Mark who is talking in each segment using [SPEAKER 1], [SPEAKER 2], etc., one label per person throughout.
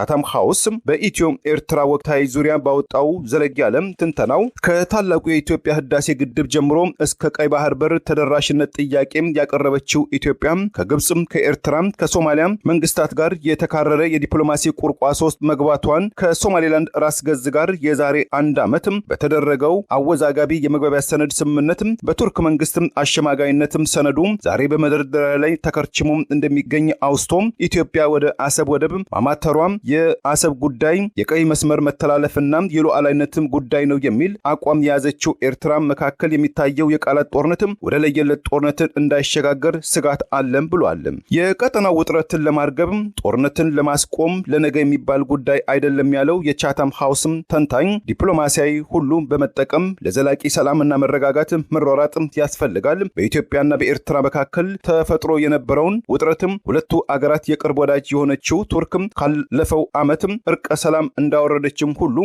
[SPEAKER 1] ቻታም ሃውስ በኢትዮ ኤርትራ ወቅታዊ ዙሪያ ባወጣው ዘለግ ያለ ትንተናው ከታላቁ የኢትዮጵያ ህዳሴ ግድብ ጀምሮ እስከ ቀይ ባህር በር ተደራሽነት ጥያቄ ያቀረበችው ኢትዮጵያ ከግብጽም ከኤርትራም ከሶማሊያ መንግስታት ጋር የተካረረ የዲፕሎማሲ ቁርቋሶ ውስጥ መግባቷን ከሶማሌላንድ ራስ ገዝ ጋር የዛሬ አንድ ዓመት በተደረገው አወዛጋቢ የመግባቢያ ሰነድ ስምምነት በቱርክ መንግስት አሸማጋይነት ሰነዱ ዛሬ በመደርደሪያ ላይ ተከርችሞ እንደሚገኝ አውስቶ ኢትዮጵያ ወደ አሰብ ወደብ ማማተሯም የአሰብ ጉዳይ የቀይ መስመር መተላለፍና የሉዓላዊነት ጉዳይ ነው የሚል አቋም የያዘችው ኤርትራ መካከል የሚታየው የቃላት ጦርነት ወደ ለየለት ጦርነት እንዳይሸጋገር ስጋት አለም ብሏል። የቀጠናው ውጥረትን ለማርገብ ጦርነትን ለማስቆም ለነገ የሚባል ጉዳይ አይደለም ያለው የቻታም ሃውስ ተንታኝ ዲፕሎማሲያዊ ሁሉ በመጠቀም ለዘላቂ ሰላምና መረጋጋት መሯሯጥ ያስፈልጋል። በኢትዮጵያና በኤርትራ መካከል ተፈጥሮ የነበረውን ውጥረትም ሁለቱ አገራት የቅርብ ወዳጅ የሆነችው ቱርክም ካለፈው ዓመትም እርቀ ሰላም እንዳወረደችም ሁሉ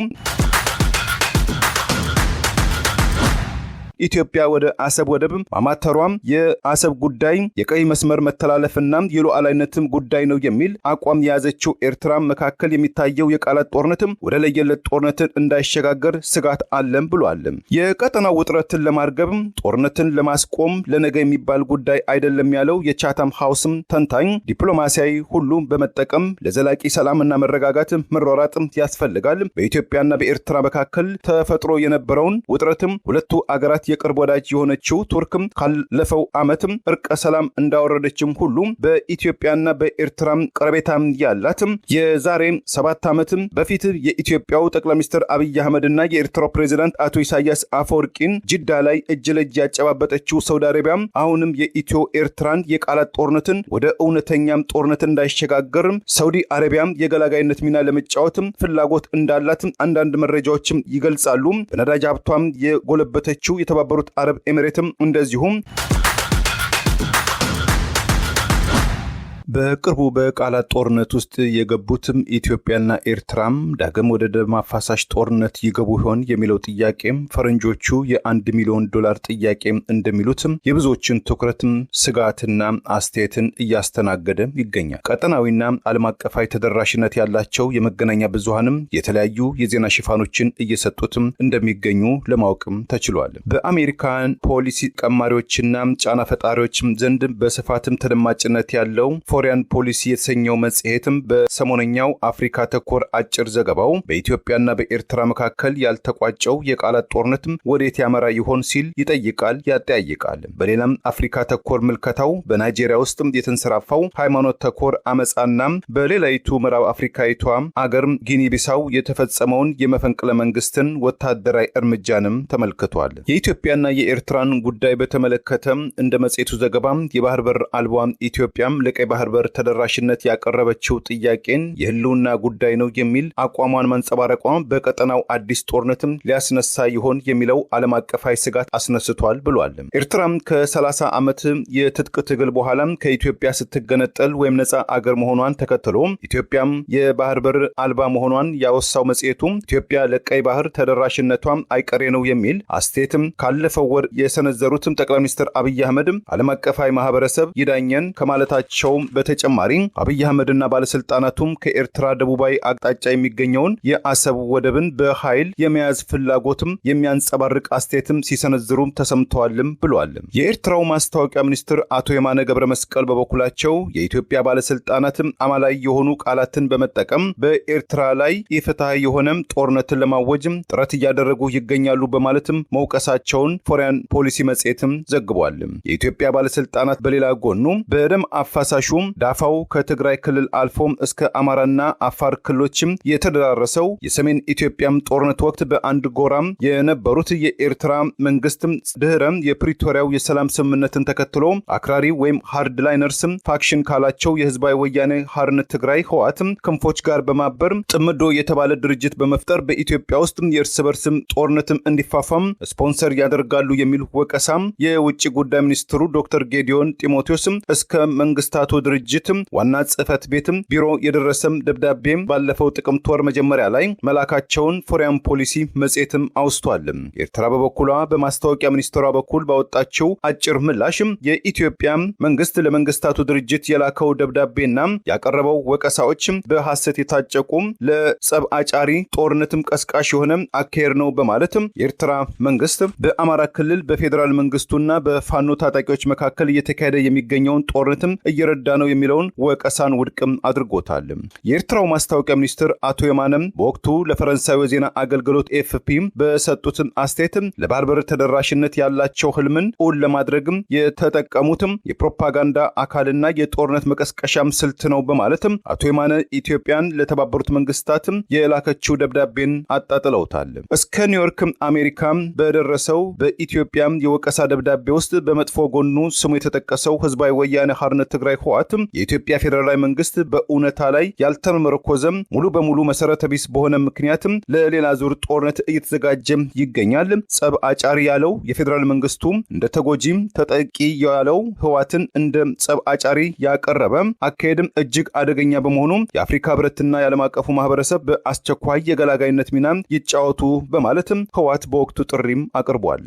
[SPEAKER 1] ኢትዮጵያ ወደ አሰብ ወደብ ማማተሯም የአሰብ ጉዳይ የቀይ መስመር መተላለፍና የሉዓላዊነት ጉዳይ ነው የሚል አቋም የያዘችው ኤርትራ መካከል የሚታየው የቃላት ጦርነት ወደ ለየለት ጦርነት እንዳይሸጋገር ስጋት አለም ብሏል። የቀጠናው ውጥረትን ለማርገብ ጦርነትን ለማስቆም ለነገ የሚባል ጉዳይ አይደለም ያለው የቻታም ሃውስ ተንታኝ ዲፕሎማሲያዊ ሁሉ በመጠቀም ለዘላቂ ሰላምና መረጋጋት መሯሯጥ ያስፈልጋል። በኢትዮጵያና በኤርትራ መካከል ተፈጥሮ የነበረውን ውጥረትም ሁለቱ አገራት የቅርብ ወዳጅ የሆነችው ቱርክም ካለፈው ዓመትም እርቀ ሰላም እንዳወረደችም ሁሉ በኢትዮጵያና በኤርትራ ቀረቤታም ያላትም የዛሬ 7 ዓመትም በፊት የኢትዮጵያው ጠቅላይ ሚኒስትር አብይ አህመድና የኤርትራው ፕሬዝዳንት አቶ ኢሳያስ አፈወርቂን ጅዳ ላይ እጅ ለእጅ ያጨባበጠችው ሳውዲ አረቢያ አሁንም የኢትዮ ኤርትራን የቃላት ጦርነትን ወደ እውነተኛም ጦርነት እንዳይሸጋገር ሳውዲ አረቢያ የገላጋይነት ሚና ለመጫወት ፍላጎት እንዳላት አንዳንድ መረጃዎችም ይገልጻሉ። በነዳጅ ሀብቷም የጎለበተችው የተባበሩት አረብ ኤሚሬትም እንደዚሁም በቅርቡ በቃላት ጦርነት ውስጥ የገቡትም ኢትዮጵያና ኤርትራም ዳግም ወደ ደም አፋሳሽ ጦርነት ይገቡ ይሆን የሚለው ጥያቄም ፈረንጆቹ የ$1 ሚሊዮን ጥያቄ እንደሚሉትም የብዙዎችን ትኩረትም ስጋትና አስተያየትን እያስተናገደ ይገኛል። ቀጠናዊና ዓለም አቀፋዊ ተደራሽነት ያላቸው የመገናኛ ብዙሃንም የተለያዩ የዜና ሽፋኖችን እየሰጡትም እንደሚገኙ ለማወቅም ተችሏል። በአሜሪካን ፖሊሲ ቀማሪዎችና ጫና ፈጣሪዎች ዘንድ በስፋትም ተደማጭነት ያለው ፎሪያን ፖሊሲ የተሰኘው መጽሔትም በሰሞነኛው አፍሪካ ተኮር አጭር ዘገባው በኢትዮጵያና በኤርትራ መካከል ያልተቋጨው የቃላት ጦርነትም ወዴት ያመራ ይሆን ሲል ይጠይቃል፣ ያጠያይቃል። በሌላም አፍሪካ ተኮር ምልከታው በናይጄሪያ ውስጥ የተንሰራፋው ሃይማኖት ተኮር አመጻና በሌላይቱ ምዕራብ አፍሪካዊቷ አገር ጊኒ ቢሳው የተፈጸመውን የመፈንቅለ መንግስትን ወታደራዊ እርምጃንም ተመልክቷል። የኢትዮጵያና የኤርትራን ጉዳይ በተመለከተ እንደ መጽሔቱ ዘገባ የባህር በር አልባ ኢትዮጵያም ለቀይ ባህር በር ተደራሽነት ያቀረበችው ጥያቄን የህልውና ጉዳይ ነው የሚል አቋሟን ማንጸባረቋ በቀጠናው አዲስ ጦርነትም ሊያስነሳ ይሆን የሚለው ዓለም አቀፋዊ ስጋት አስነስቷል ብሏል። ኤርትራም ከ30 ዓመት የትጥቅ ትግል በኋላ ከኢትዮጵያ ስትገነጠል ወይም ነፃ አገር መሆኗን ተከትሎ ኢትዮጵያም የባህር በር አልባ መሆኗን ያወሳው መጽሔቱ ኢትዮጵያ ለቀይ ባህር ተደራሽነቷ አይቀሬ ነው የሚል አስተያየትም ካለፈው ወር የሰነዘሩትም ጠቅላይ ሚኒስትር አብይ አህመድ ዓለም አቀፋዊ ማህበረሰብ ይዳኘን ከማለታቸው በተጨማሪ አብይ አህመድና ባለስልጣናቱም ከኤርትራ ደቡባዊ አቅጣጫ የሚገኘውን የአሰብ ወደብን በኃይል የመያዝ ፍላጎትም የሚያንጸባርቅ አስተያየትም ሲሰነዝሩም ተሰምተዋልም ብሏል። የኤርትራው ማስታወቂያ ሚኒስትር አቶ የማነ ገብረ መስቀል በበኩላቸው የኢትዮጵያ ባለስልጣናትም አማላይ የሆኑ ቃላትን በመጠቀም በኤርትራ ላይ ኢፍትሃዊ የሆነም ጦርነትን ለማወጅም ጥረት እያደረጉ ይገኛሉ በማለትም መውቀሳቸውን ፎሪያን ፖሊሲ መጽሔትም ዘግቧል። የኢትዮጵያ ባለስልጣናት በሌላ ጎኑ በደም አፋሳሹም ዳፋው ከትግራይ ክልል አልፎም እስከ አማራና አፋር ክልሎችም የተደራረሰው የሰሜን ኢትዮጵያም ጦርነት ወቅት በአንድ ጎራም የነበሩት የኤርትራ መንግስትም ድህረም የፕሪቶሪያው የሰላም ስምምነትን ተከትሎ አክራሪ ወይም ሃርድ ላይነርስም ፋክሽን ካላቸው የህዝባዊ ወያኔ ሓርነት ትግራይ ህወሓትም ክንፎች ጋር በማበር ጥምዶ የተባለ ድርጅት በመፍጠር በኢትዮጵያ ውስጥ የእርስ በርስም ጦርነትም እንዲፋፋም ስፖንሰር ያደርጋሉ የሚል ወቀሳም የውጭ ጉዳይ ሚኒስትሩ ዶክተር ጌዲዮን ጢሞቴዎስም እስከ መንግስታቱ ድርጅት ድርጅት ዋና ጽህፈት ቤት ቢሮ የደረሰም ደብዳቤም ባለፈው ጥቅምት ወር መጀመሪያ ላይ መላካቸውን ፎሬን ፖሊሲ መጽሔትም አውስቷል። ኤርትራ በበኩሏ በማስታወቂያ ሚኒስትሯ በኩል ባወጣችው አጭር ምላሽ የኢትዮጵያ መንግስት ለመንግስታቱ ድርጅት የላከው ደብዳቤና ያቀረበው ወቀሳዎች በሐሰት የታጨቁ ለጸብ አጫሪ ጦርነትም ቀስቃሽ የሆነ አካሄድ ነው በማለት የኤርትራ መንግስት በአማራ ክልል በፌዴራል መንግስቱና በፋኖ ታጣቂዎች መካከል እየተካሄደ የሚገኘውን ጦርነትም እየረዳ ነው የሚለውን ወቀሳን ውድቅም አድርጎታል። የኤርትራው ማስታወቂያ ሚኒስትር አቶ የማነም በወቅቱ ለፈረንሳይ ዜና አገልግሎት ኤፍፒ በሰጡት አስተያየት ለባህር በር ተደራሽነት ያላቸው ህልምን እውን ለማድረግም የተጠቀሙትም የፕሮፓጋንዳ አካልና የጦርነት መቀስቀሻም ስልት ነው በማለት አቶ የማነ ኢትዮጵያን ለተባበሩት መንግስታት የላከችው ደብዳቤን አጣጥለውታል። እስከ ኒውዮርክ አሜሪካ በደረሰው በኢትዮጵያ የወቀሳ ደብዳቤ ውስጥ በመጥፎ ጎኑ ስሙ የተጠቀሰው ህዝባዊ ወያነ ሓርነት ትግራይ ህወሓት የኢትዮጵያ ፌዴራላዊ መንግስት በእውነታ ላይ ያልተመረኮዘ ሙሉ በሙሉ መሰረተ ቢስ በሆነ ምክንያት ለሌላ ዙር ጦርነት እየተዘጋጀ ይገኛል። ጸብ አጫሪ ያለው የፌዴራል መንግስቱ እንደ ተጎጂ ተጠቂ ያለው ህወሓትን እንደ ጸብ አጫሪ ያቀረበ አካሄድም እጅግ አደገኛ በመሆኑ የአፍሪካ ህብረትና የዓለም አቀፉ ማህበረሰብ በአስቸኳይ የገላጋይነት ሚና ይጫወቱ በማለትም ህወሓት በወቅቱ ጥሪም አቅርቧል።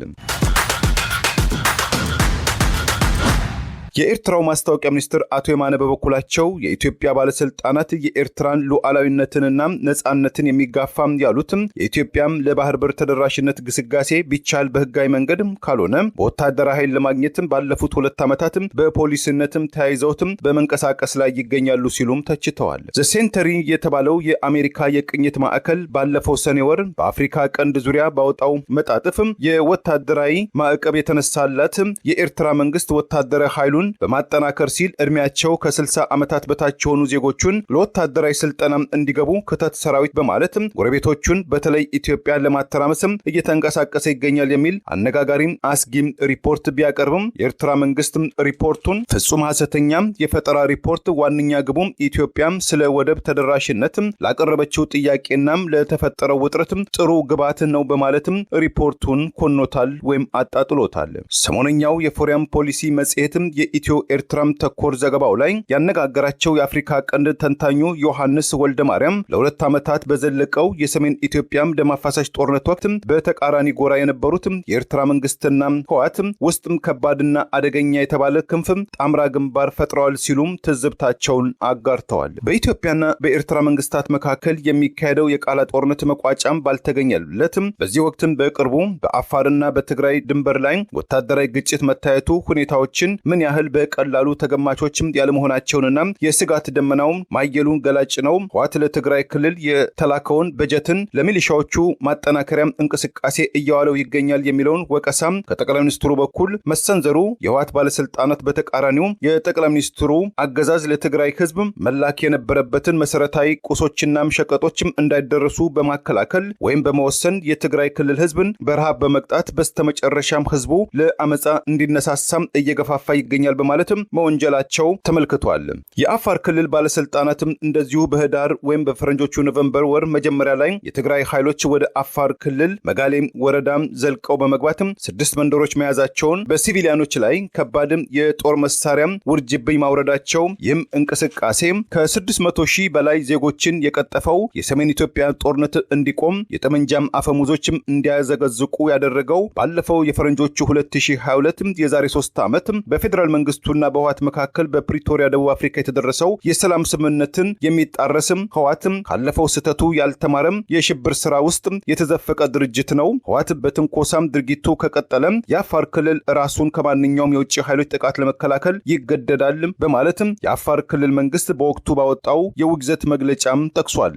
[SPEAKER 1] የኤርትራው ማስታወቂያ ሚኒስትር አቶ የማነ በበኩላቸው የኢትዮጵያ ባለስልጣናት የኤርትራን ሉዓላዊነትንና ነጻነትን የሚጋፋም ያሉትም የኢትዮጵያም ለባህር በር ተደራሽነት ግስጋሴ ቢቻል በህጋዊ መንገድ ካልሆነ በወታደራዊ ኃይል ለማግኘትም ባለፉት 2 ዓመታትም በፖሊስነትም ተያይዘውትም በመንቀሳቀስ ላይ ይገኛሉ ሲሉም ተችተዋል። ዘ ሴንተሪ የተባለው የአሜሪካ የቅኝት ማዕከል ባለፈው ሰኔ ወር በአፍሪካ ቀንድ ዙሪያ ባወጣው መጣጥፍም የወታደራዊ ማዕቀብ የተነሳላት የኤርትራ መንግስት ወታደራዊ ኃይሉን በማጠናከር ሲል እድሜያቸው ከ60 ዓመታት በታች የሆኑ ዜጎቹን ለወታደራዊ ስልጠና እንዲገቡ ክተት ሰራዊት በማለትም ጎረቤቶቹን በተለይ ኢትዮጵያን ለማተራመስም እየተንቀሳቀሰ ይገኛል የሚል አነጋጋሪም አስጊም ሪፖርት ቢያቀርብም የኤርትራ መንግስት ሪፖርቱን ፍጹም ሐሰተኛ የፈጠራ ሪፖርት ዋነኛ ግቡም ኢትዮጵያም ስለ ወደብ ተደራሽነት ላቀረበችው ጥያቄናም ለተፈጠረው ውጥረት ጥሩ ግብዓት ነው በማለትም ሪፖርቱን ኮኖታል ወይም አጣጥሎታል። ሰሞነኛው የፎሬን ፖሊሲ መጽሔትም የኢትዮ ኤርትራም ተኮር ዘገባው ላይ ያነጋገራቸው የአፍሪካ ቀንድ ተንታኙ ዮሐንስ ወልደ ማርያም ለ2 ዓመታት በዘለቀው የሰሜን ኢትዮጵያም ደም አፋሳሽ ጦርነት ወቅት በተቃራኒ ጎራ የነበሩት የኤርትራ መንግስትና ህወሓት ውስጥ ከባድና አደገኛ የተባለ ክንፍ ጣምራ ግንባር ፈጥረዋል ሲሉም ትዝብታቸውን አጋርተዋል። በኢትዮጵያና በኤርትራ መንግስታት መካከል የሚካሄደው የቃላ ጦርነት መቋጫም ባልተገኘለትም በዚህ ወቅትም በቅርቡ በአፋርና በትግራይ ድንበር ላይ ወታደራዊ ግጭት መታየቱ ሁኔታዎችን ምን ያህል በቀላሉ ተገማቾችም ያለመሆናቸውንና የስጋት ደመናው ማየሉን ገላጭ ነው። ህወሓት ለትግራይ ክልል የተላከውን በጀትን ለሚሊሻዎቹ ማጠናከሪያ እንቅስቃሴ እያዋለው ይገኛል የሚለውን ወቀሳም ከጠቅላይ ሚኒስትሩ በኩል መሰንዘሩ የህወሓት ባለስልጣናት በተቃራኒው የጠቅላይ ሚኒስትሩ አገዛዝ ለትግራይ ህዝብ መላክ የነበረበትን መሰረታዊ ቁሶችና ሸቀጦችም እንዳይደርሱ በማከላከል ወይም በመወሰን የትግራይ ክልል ህዝብን በረሃብ በመቅጣት በስተመጨረሻም ህዝቡ ለአመጻ እንዲነሳሳም እየገፋፋ ይገኛል በማለትም መወንጀላቸው ተመልክቷል። የአፋር ክልል ባለስልጣናትም እንደዚሁ በህዳር ወይም በፈረንጆቹ ኖቬምበር ወር መጀመሪያ ላይ የትግራይ ኃይሎች ወደ አፋር ክልል መጋሌ ወረዳም ዘልቀው በመግባትም 6 መንደሮች መያዛቸውን በሲቪሊያኖች ላይ ከባድ የጦር መሳሪያ ውርጅብኝ ማውረዳቸው ይህም እንቅስቃሴ ከ600 ሺህ በላይ ዜጎችን የቀጠፈው የሰሜን ኢትዮጵያ ጦርነት እንዲቆም የጠመንጃም አፈሙዞችም እንዲያዘገዝቁ ያደረገው ባለፈው የፈረንጆቹ 2022 የዛሬ 3 ዓመት በፌዴራል መንግስቱና በህወሓት መካከል በፕሪቶሪያ ደቡብ አፍሪካ የተደረሰው የሰላም ስምምነትን የሚጣረስም ህወሓትም ካለፈው ስህተቱ ያልተማረም የሽብር ስራ ውስጥ የተዘፈቀ ድርጅት ነው። ህወሓት በትንኮሳም ድርጊቱ ከቀጠለም የአፋር ክልል ራሱን ከማንኛውም የውጭ ኃይሎች ጥቃት ለመከላከል ይገደዳል በማለትም የአፋር ክልል መንግስት በወቅቱ ባወጣው የውግዘት መግለጫም ጠቅሷል።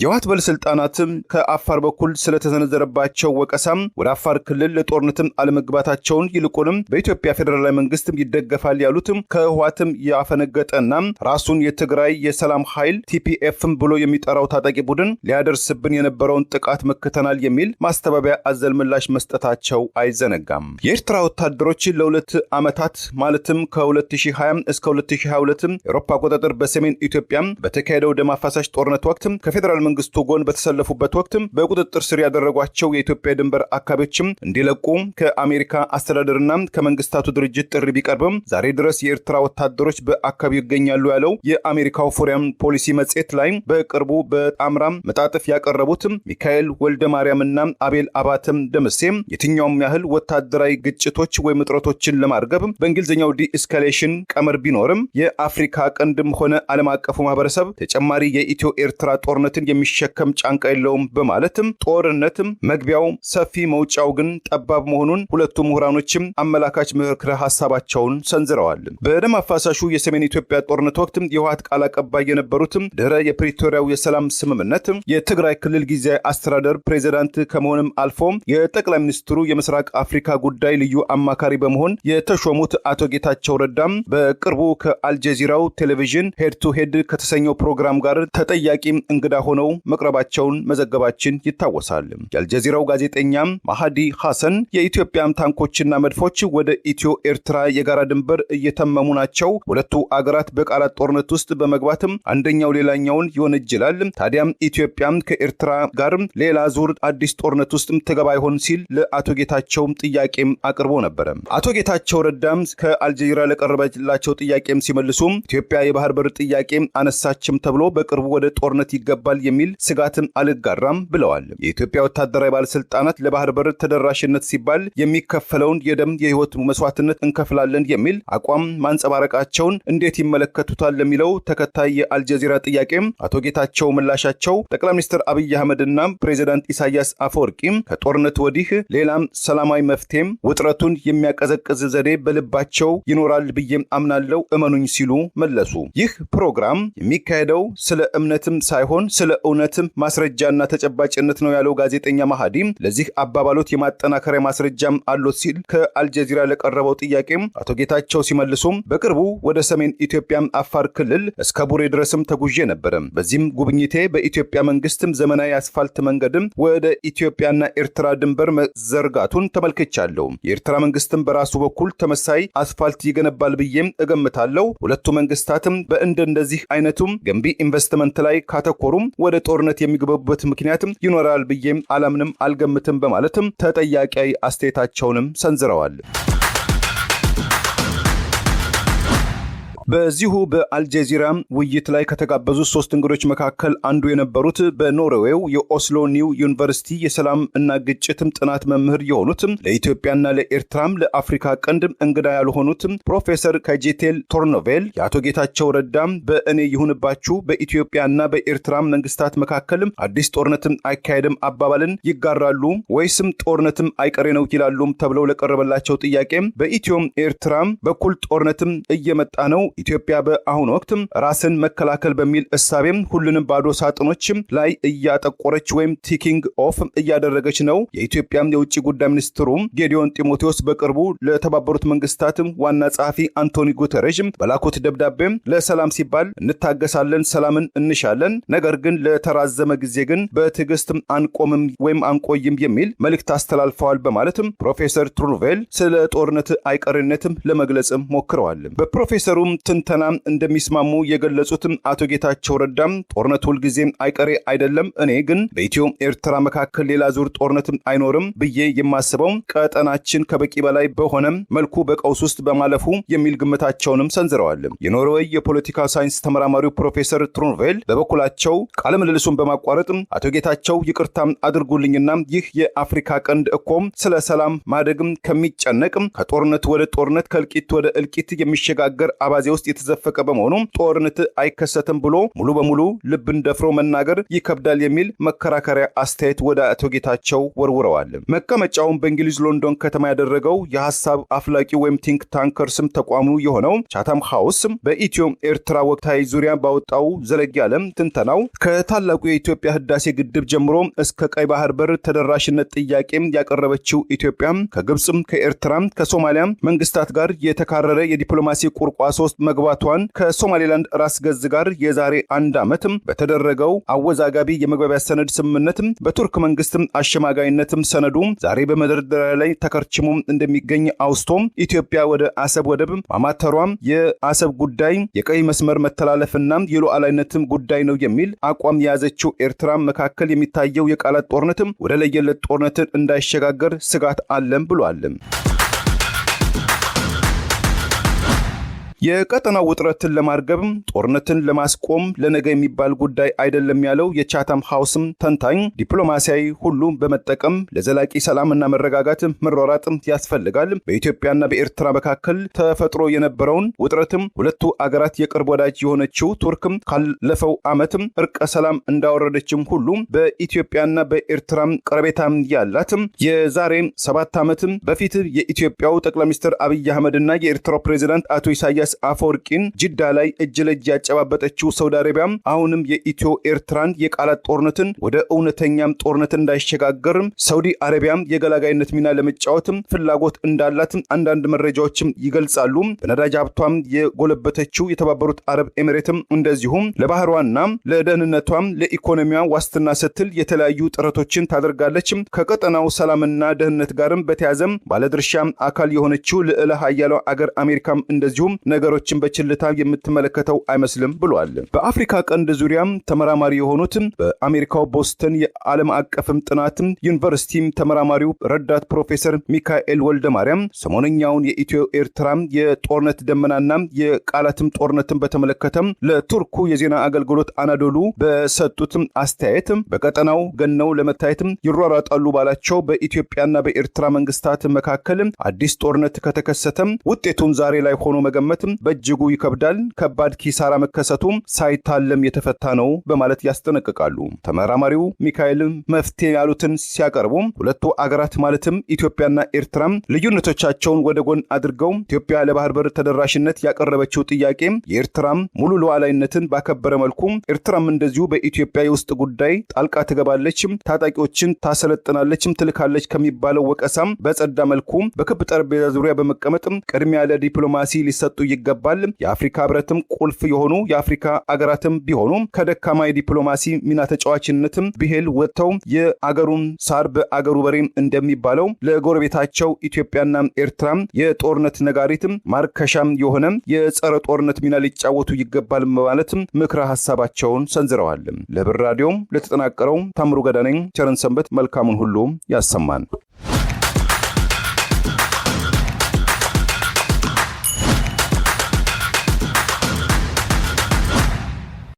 [SPEAKER 1] የህወሓት ባለስልጣናትም ከአፋር በኩል ስለተሰነዘረባቸው ወቀሳም ወደ አፋር ክልል ለጦርነትም አለመግባታቸውን ይልቁንም በኢትዮጵያ ፌዴራላዊ መንግስት ይደገፋል ያሉትም ከህወሓትም ያፈነገጠና ራሱን የትግራይ የሰላም ኃይል ቲፒኤፍም ብሎ የሚጠራው ታጣቂ ቡድን ሊያደርስብን የነበረውን ጥቃት መክተናል የሚል ማስተባበያ አዘል ምላሽ መስጠታቸው አይዘነጋም። የኤርትራ ወታደሮች ለ2 ዓመታት ማለትም ከ2020 እስከ 2022 የአውሮፓ አቆጣጠር በሰሜን ኢትዮጵያ በተካሄደው ደም አፋሳሽ ጦርነት ወቅት ከፌዴራል መንግስቱ ጎን በተሰለፉበት ወቅት በቁጥጥር ስር ያደረጓቸው የኢትዮጵያ ድንበር አካባቢዎችም እንዲለቁ ከአሜሪካ አስተዳደርና ከመንግስታቱ ድርጅት ጥሪ ቢቀርብም ዛሬ ድረስ የኤርትራ ወታደሮች በአካባቢው ይገኛሉ ያለው የአሜሪካው ፎሪን ፖሊሲ መጽሔት ላይ በቅርቡ በጣምራ መጣጥፍ ያቀረቡት ሚካኤል ወልደ ማርያምና አቤል አባተም ደምሴ የትኛውም ያህል ወታደራዊ ግጭቶች ወይም ውጥረቶችን ለማርገብ በእንግሊዝኛው ዲኤስካሌሽን ቀመር ቢኖርም የአፍሪካ ቀንድም ሆነ ዓለም አቀፉ ማህበረሰብ ተጨማሪ የኢትዮ ኤርትራ ጦርነትን የሚሸከም ጫንቃ የለውም በማለትም ጦርነትም መግቢያው ሰፊ መውጫው ግን ጠባብ መሆኑን ሁለቱ ምሁራኖችም አመላካች ምክረ ሐሳባቸውን ሰንዝረዋል። በደም አፋሳሹ የሰሜን ኢትዮጵያ ጦርነት ወቅት የህወሓት ቃል አቀባይ የነበሩት ድህረ የፕሪቶሪያው የሰላም ስምምነት የትግራይ ክልል ጊዜያዊ አስተዳደር ፕሬዝዳንት ከመሆንም አልፎ የጠቅላይ ሚኒስትሩ የምስራቅ አፍሪካ ጉዳይ ልዩ አማካሪ በመሆን የተሾሙት አቶ ጌታቸው ረዳም በቅርቡ ከአልጀዚራው ቴሌቪዥን ሄድ ቱ ሄድ ከተሰኘው ፕሮግራም ጋር ተጠያቂ እንግዳ ሆነው መቅረባቸውን መዘገባችን ይታወሳል። የአልጀዚራው ጋዜጠኛ ማሃዲ ሐሰን የኢትዮጵያም ታንኮችና መድፎች ወደ ኢትዮ ኤርትራ የጋራ ድንበር እየተመሙ ናቸው፣ ሁለቱ አገራት በቃላት ጦርነት ውስጥ በመግባትም አንደኛው ሌላኛውን ይወነጅላል፣ ታዲያም ኢትዮጵያም ከኤርትራ ጋር ሌላ ዙር አዲስ ጦርነት ውስጥ ተገባ ይሆን ሲል ለአቶ ጌታቸው ጥያቄም አቅርቦ ነበር። አቶ ጌታቸው ረዳም ከአልጀዚራ ለቀረበላቸው ጥያቄም ሲመልሱ ኢትዮጵያ የባህር በር ጥያቄ አነሳችም ተብሎ በቅርቡ ወደ ጦርነት ይገባል የሚል ስጋትም አልጋራም ብለዋል። የኢትዮጵያ ወታደራዊ ባለስልጣናት ለባህር በር ተደራሽነት ሲባል የሚከፈለውን የደም የህይወት መስዋዕትነት እንከፍላለን የሚል አቋም ማንጸባረቃቸውን እንዴት ይመለከቱታል ለሚለው ተከታይ የአልጀዚራ ጥያቄ አቶ ጌታቸው ምላሻቸው ጠቅላይ ሚኒስትር አብይ አህመድና ፕሬዝዳንት ኢሳያስ አፈወርቂ ከጦርነት ወዲህ ሌላም ሰላማዊ መፍትሄም ውጥረቱን የሚያቀዘቅዝ ዘዴ በልባቸው ይኖራል ብዬ አምናለሁ፣ እመኑኝ ሲሉ መለሱ። ይህ ፕሮግራም የሚካሄደው ስለ እምነትም ሳይሆን ስለ እውነትም ማስረጃና ተጨባጭነት ነው ያለው ጋዜጠኛ ማሃዲ ለዚህ አባባሎት የማጠናከሪያ ማስረጃም አሉት ሲል ከአልጀዚራ ለቀረበው ጥያቄም አቶ ጌታቸው ሲመልሱም በቅርቡ ወደ ሰሜን ኢትዮጵያ አፋር ክልል እስከ ቡሬ ድረስም ተጉዤ ነበር። በዚህም ጉብኝቴ በኢትዮጵያ መንግስትም ዘመናዊ አስፋልት መንገድም ወደ ኢትዮጵያና ኤርትራ ድንበር መዘርጋቱን ተመልክቻለሁ። የኤርትራ መንግስትም በራሱ በኩል ተመሳይ አስፋልት ይገነባል ብዬም እገምታለሁ። ሁለቱ መንግስታትም በእንደዚህ አይነቱም ገንቢ ኢንቨስትመንት ላይ ካተኮሩም ወደ ጦርነት የሚገቡበት ምክንያትም ይኖራል ብዬም አላምንም አልገምትም በማለትም ተጠያቂያዊ አስተያየታቸውንም ሰንዝረዋል። በዚሁ በአልጀዚራ ውይይት ላይ ከተጋበዙ ሶስት እንግዶች መካከል አንዱ የነበሩት በኖርዌው የኦስሎ ኒው ዩኒቨርሲቲ የሰላም እና ግጭትም ጥናት መምህር የሆኑት ለኢትዮጵያና ለኤርትራም ለአፍሪካ ቀንድ እንግዳ ያልሆኑት ፕሮፌሰር ከጄቴል ቶርኖቬል የአቶ ጌታቸው ረዳም በእኔ ይሁንባችሁ በኢትዮጵያና በኤርትራ መንግስታት መካከል አዲስ ጦርነትም አይካሄድም አባባልን ይጋራሉ ወይስም ጦርነትም አይቀሬ ነው ይላሉም ተብለው ለቀረበላቸው ጥያቄ በኢትዮ ኤርትራ በኩል ጦርነትም እየመጣ ነው፣ ኢትዮጵያ በአሁኑ ወቅት ራስን መከላከል በሚል እሳቤም ሁሉንም ባዶ ሳጥኖች ላይ እያጠቆረች ወይም ቲኪንግ ኦፍ እያደረገች ነው። የኢትዮጵያ የውጭ ጉዳይ ሚኒስትሩ ጌዲዮን ጢሞቴዎስ በቅርቡ ለተባበሩት መንግስታት ዋና ጸሐፊ አንቶኒ ጉተሬዥ በላኩት ደብዳቤ ለሰላም ሲባል እንታገሳለን፣ ሰላምን እንሻለን፣ ነገር ግን ለተራዘመ ጊዜ ግን በትዕግስት አንቆምም ወይም አንቆይም የሚል መልእክት አስተላልፈዋል በማለትም ፕሮፌሰር ቶርኖቬል ስለ ጦርነት አይቀሬነትም ለመግለጽም ሞክረዋል። በፕሮፌሰሩም ትንተና እንደሚስማሙ የገለጹትም አቶ ጌታቸው ረዳም ጦርነት ሁልጊዜም አይቀሬ አይደለም፣ እኔ ግን በኢትዮ ኤርትራ መካከል ሌላ ዙር ጦርነትም አይኖርም ብዬ የማስበው ቀጠናችን ከበቂ በላይ በሆነ መልኩ በቀውስ ውስጥ በማለፉ የሚል ግምታቸውንም ሰንዝረዋል። የኖርዌይ የፖለቲካ ሳይንስ ተመራማሪው ፕሮፌሰር ቶርኖቬል በበኩላቸው ቃለ ምልልሱን በማቋረጥ አቶ ጌታቸው ይቅርታ አድርጉልኝና ይህ የአፍሪካ ቀንድ እኮም ስለ ሰላም ማደግም ከሚጨነቅም ከጦርነት ወደ ጦርነት ከእልቂት ወደ እልቂት የሚሸጋገር አባዜ ውስጥ የተዘፈቀ በመሆኑ ጦርነት አይከሰትም ብሎ ሙሉ በሙሉ ልብን ደፍሮ መናገር ይከብዳል የሚል መከራከሪያ አስተያየት ወደ አቶ ጌታቸው ወርውረዋል። መቀመጫውን በእንግሊዝ ሎንዶን ከተማ ያደረገው የሐሳብ አፍላቂ ወይም ቲንክ ታንከር ስም ተቋሙ የሆነው ቻታም ሃውስ በኢትዮ ኤርትራ ወቅታዊ ዙሪያ ባወጣው ዘለግ ያለ ትንተናው ከታላቁ የኢትዮጵያ ህዳሴ ግድብ ጀምሮ እስከ ቀይ ባህር በር ተደራሽነት ጥያቄ ያቀረበችው ኢትዮጵያ ከግብጽም ከኤርትራም ከሶማሊያ መንግስታት ጋር የተካረረ የዲፕሎማሲ ቁርቋሶ መግባቷን ከሶማሌላንድ ራስ ገዝ ጋር የዛሬ 1 ዓመት በተደረገው አወዛጋቢ የመግባቢያ ሰነድ ስምምነት በቱርክ መንግስት አሸማጋይነት ሰነዱ ዛሬ በመደርደሪያ ላይ ተከርችሞ እንደሚገኝ አውስቶ ኢትዮጵያ ወደ አሰብ ወደብ ማማተሯም የአሰብ ጉዳይ የቀይ መስመር መተላለፍና የሉዓላዊነት ጉዳይ ነው የሚል አቋም የያዘችው ኤርትራ መካከል የሚታየው የቃላት ጦርነት ወደ ለየለት ጦርነት እንዳይሸጋገር ስጋት አለም ብሏል። የቀጠናው ውጥረትን ለማርገብ ጦርነትን ለማስቆም ለነገ የሚባል ጉዳይ አይደለም ያለው የቻታም ሃውስም ተንታኝ ዲፕሎማሲያዊ ሁሉ በመጠቀም ለዘላቂ ሰላምና መረጋጋት መሯሯጥ ያስፈልጋል። በኢትዮጵያና በኤርትራ መካከል ተፈጥሮ የነበረውን ውጥረትም ሁለቱ አገራት የቅርብ ወዳጅ የሆነችው ቱርክም ካለፈው ዓመትም እርቀ ሰላም እንዳወረደችም ሁሉ በኢትዮጵያና በኤርትራ ቀረቤታም ያላትም የዛሬ 7 ዓመት በፊት የኢትዮጵያው ጠቅላይ ሚኒስትር አብይ አህመድና የኤርትራው ፕሬዝዳንት አቶ ኢሳያስ አፈወርቂን ጅዳ ላይ እጅ ለእጅ ያጨባበጠችው ሳውዲ አረቢያ አሁንም የኢትዮ ኤርትራን የቃላት ጦርነትን ወደ እውነተኛም ጦርነት እንዳይሸጋገር ሳውዲ አረቢያ የገላጋይነት ሚና ለመጫወት ፍላጎት እንዳላት አንዳንድ መረጃዎችም ይገልጻሉ። በነዳጅ ሀብቷም የጎለበተችው የተባበሩት አረብ ኤሚሬትም እንደዚሁም ለባህሯና ለደህንነቷም ለኢኮኖሚዋ ዋስትና ስትል የተለያዩ ጥረቶችን ታደርጋለች። ከቀጠናው ሰላምና ደህንነት ጋርም በተያዘም ባለድርሻ አካል የሆነችው ልዕለ ኃያሏ አገር አሜሪካም እንደዚሁም ነገሮችን በችልታ የምትመለከተው አይመስልም ብሏል። በአፍሪካ ቀንድ ዙሪያም ተመራማሪ የሆኑት በአሜሪካው ቦስተን የዓለም አቀፍም ጥናት ዩኒቨርሲቲ ተመራማሪው ረዳት ፕሮፌሰር ሚካኤል ወልደ ማርያም ሰሞነኛውን የኢትዮ ኤርትራ የጦርነት ደመናና የቃላትም ጦርነትን በተመለከተ ለቱርኩ የዜና አገልግሎት አናዶሉ በሰጡት አስተያየት በቀጠናው ገነው ለመታየት ይሯሯጣሉ ባላቸው በኢትዮጵያና በኤርትራ መንግስታት መካከል አዲስ ጦርነት ከተከሰተ ውጤቱን ዛሬ ላይ ሆኖ መገመት በእጅጉ ይከብዳል። ከባድ ኪሳራ መከሰቱ ሳይታለም የተፈታ ነው በማለት ያስጠነቅቃሉ። ተመራማሪው ሚካኤል መፍትሄ ያሉትን ሲያቀርቡ ሁለቱ አገራት ማለትም ኢትዮጵያና ኤርትራ ልዩነቶቻቸውን ወደ ጎን አድርገው ኢትዮጵያ ለባህር በር ተደራሽነት ያቀረበችው ጥያቄ የኤርትራም ሙሉ ሉዓላዊነትን ባከበረ መልኩ ኤርትራም እንደዚሁ በኢትዮጵያ የውስጥ ጉዳይ ጣልቃ ትገባለች፣ ታጣቂዎችን ታሰለጥናለች፣ ትልካለች ከሚባለው ወቀሳም በጸዳ መልኩ በክብ ጠረጴዛ ዙሪያ በመቀመጥ ቅድሚያ ለዲፕሎማሲ ሊሰጡ ይገባል። የአፍሪካ ህብረትም ቁልፍ የሆኑ የአፍሪካ አገራትም ቢሆኑ ከደካማ የዲፕሎማሲ ሚና ተጫዋችነትም ብሄል ወጥተው የአገሩን ሳር በአገሩ በሬም እንደሚባለው ለጎረቤታቸው ኢትዮጵያና ኤርትራ የጦርነት ነጋሪትም ማርከሻም የሆነ የጸረ ጦርነት ሚና ሊጫወቱ ይገባል በማለት ምክረ ሐሳባቸውን ሰንዝረዋል። ለብር ራዲዮም ለተጠናቀረው ታምሩ ገዳነኝ ቸርን ሰንበት መልካሙን ሁሉ ያሰማን።